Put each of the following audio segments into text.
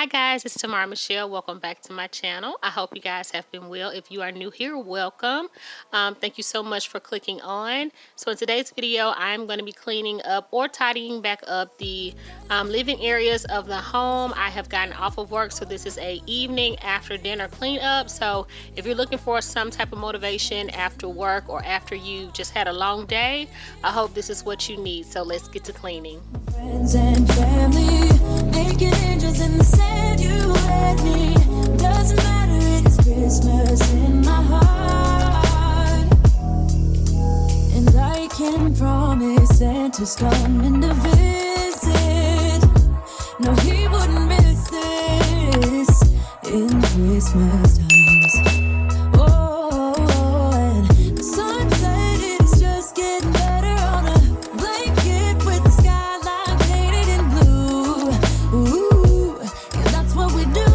Hi guys, it's Tamara Michelle. Welcome back to my channel. I hope you guys have been well. If you are new here, welcome. Thank you so much for clicking on. So in today's video, I'm going to be cleaning up or tidying back up the living areas of the home. I have gotten off of work, so this is a evening after dinner cleanup. So if you're looking for some type of motivation after work or after you just had a long day, I hope this is what you need. So let's get to cleaning. Friends and family, making angels in the sand, you and me. Doesn't matter, it's Christmas in my heart. And I can promise Santa's coming to visit. No, he wouldn't miss this in Christmas times. Oh, and the sunset is just getting better on a blanket with the skyline painted in blue. Ooh, yeah, that's what we do.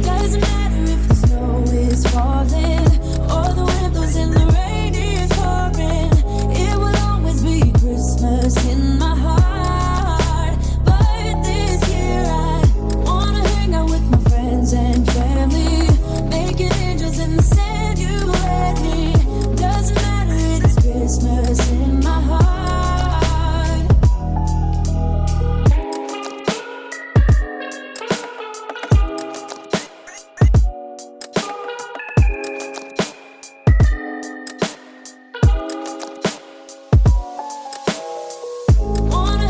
Doesn't matter if the snow is falling or the wind blows and the rain is pouring. It will always be Christmas in my heart. But this year I wanna hang out with my friends and family, making angels in the sand, you and me. Doesn't matter, it's Christmas in my heart. Wanna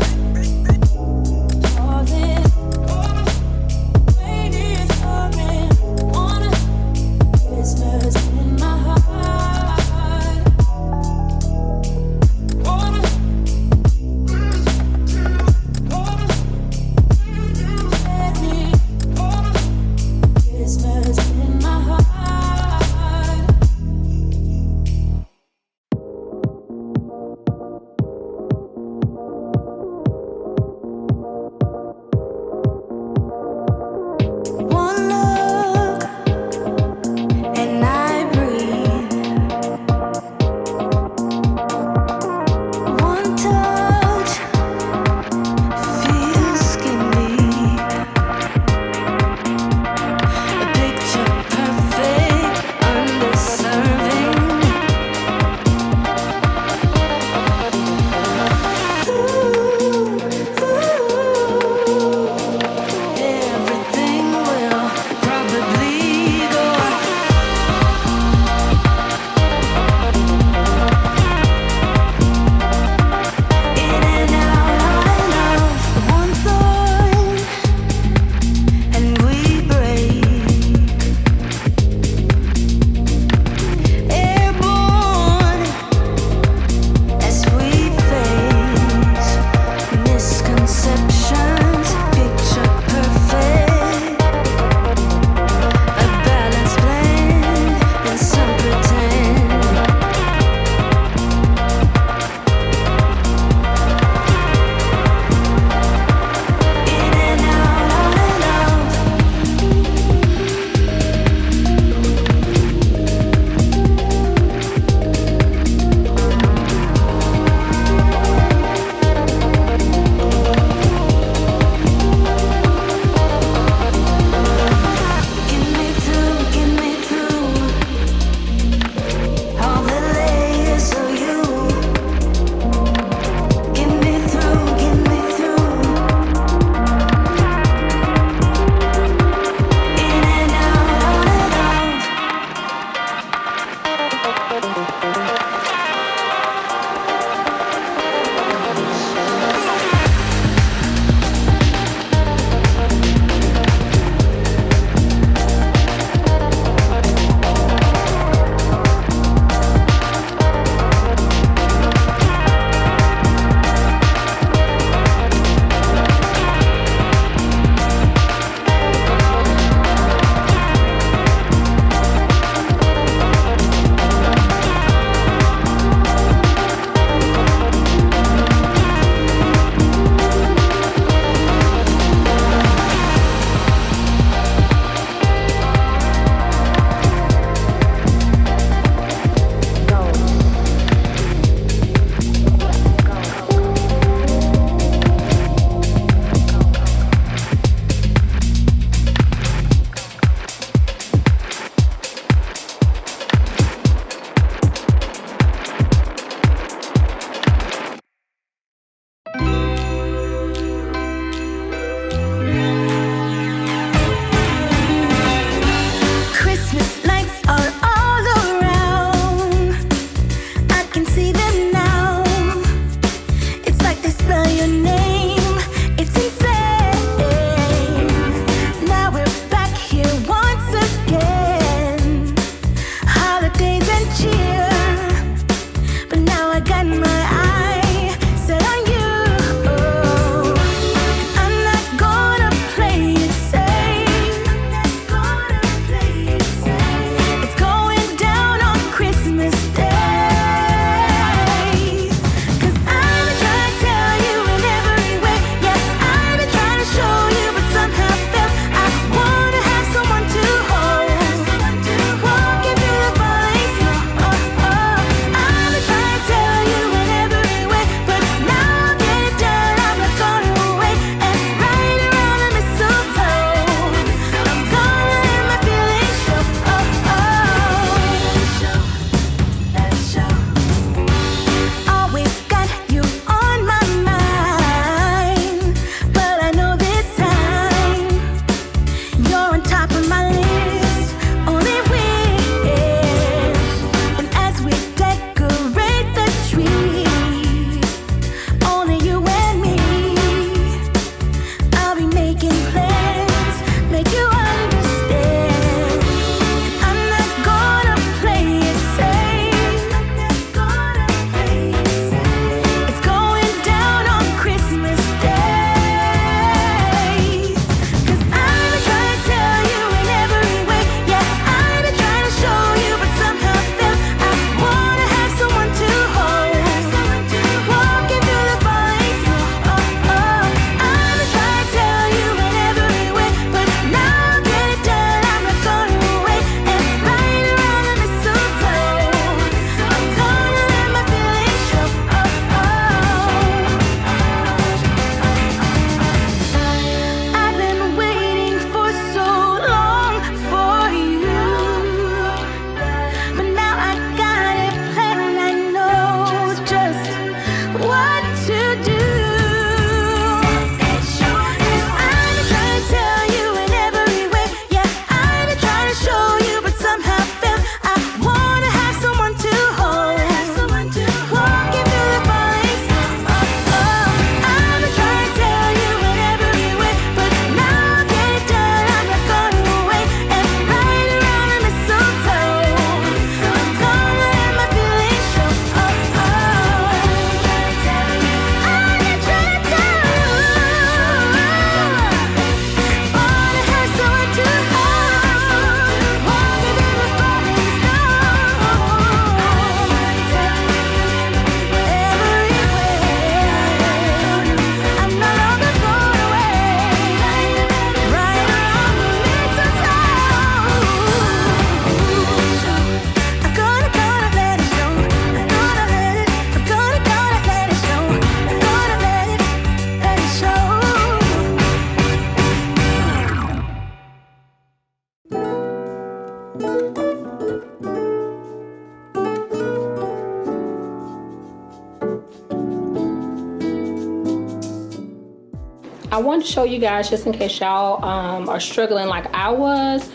I wanted to show you guys, just in case y'all are struggling like I was.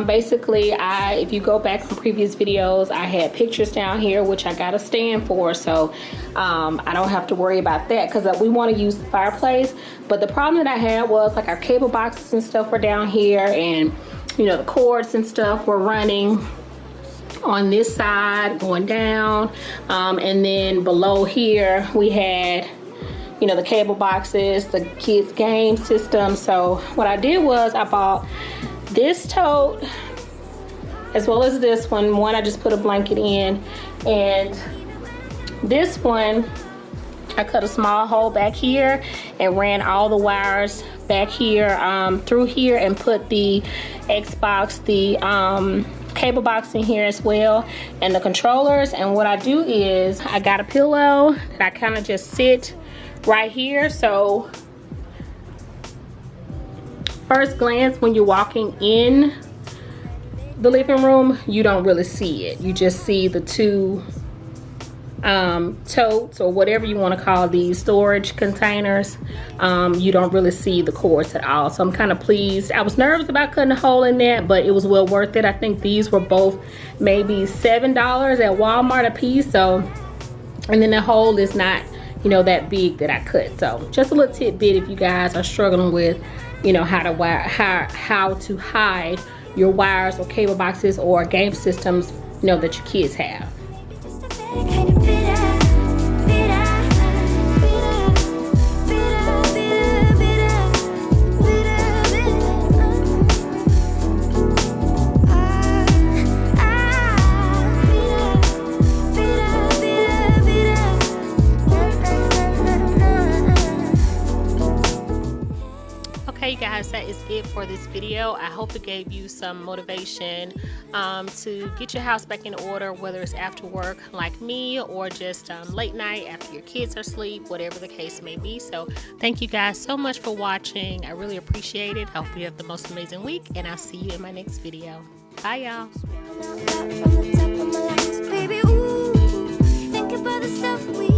Basically, if you go back from previous videos, I had pictures down here, which I got a stand for, so I don't have to worry about that, because we want to use the fireplace. But the problem that I had was, like, our cable boxes and stuff were down here, and you know, the cords and stuff were running on this side going down, and then below here we had, you know, the cable boxes, the kids game system. So what I did was I bought this tote as well as this one. One I just put a blanket in, and this one I cut a small hole back here and ran all the wires back here through here, and put the Xbox, the cable box in here as well, and the controllers. And what I do is I got a pillow that I kind of just sit right here. So first glance, when you're walking in the living room, you don't really see it. You just see the two totes, or whatever you want to call these storage containers. You don't really see the cords at all, so I'm kind of pleased. I was nervous about cutting a hole in that, but it was well worth it. I think these were both maybe $7 at Walmart a piece. So, and then the hole is not, you know, that big that I cut. So just a little tidbit if you guys are struggling with, you know, how to hide your wires or cable boxes or game systems, you know, that your kids have. Okay, guys, that is it for this video. I hope it gave you some motivation to get your house back in order, whether it's after work like me, or just late night after your kids are asleep, whatever the case may be. So thank you guys so much for watching. I really appreciate it. I hope you have the most amazing week, and I'll see you in my next video. Bye, y'all. Baby, ooh, think about the stuff we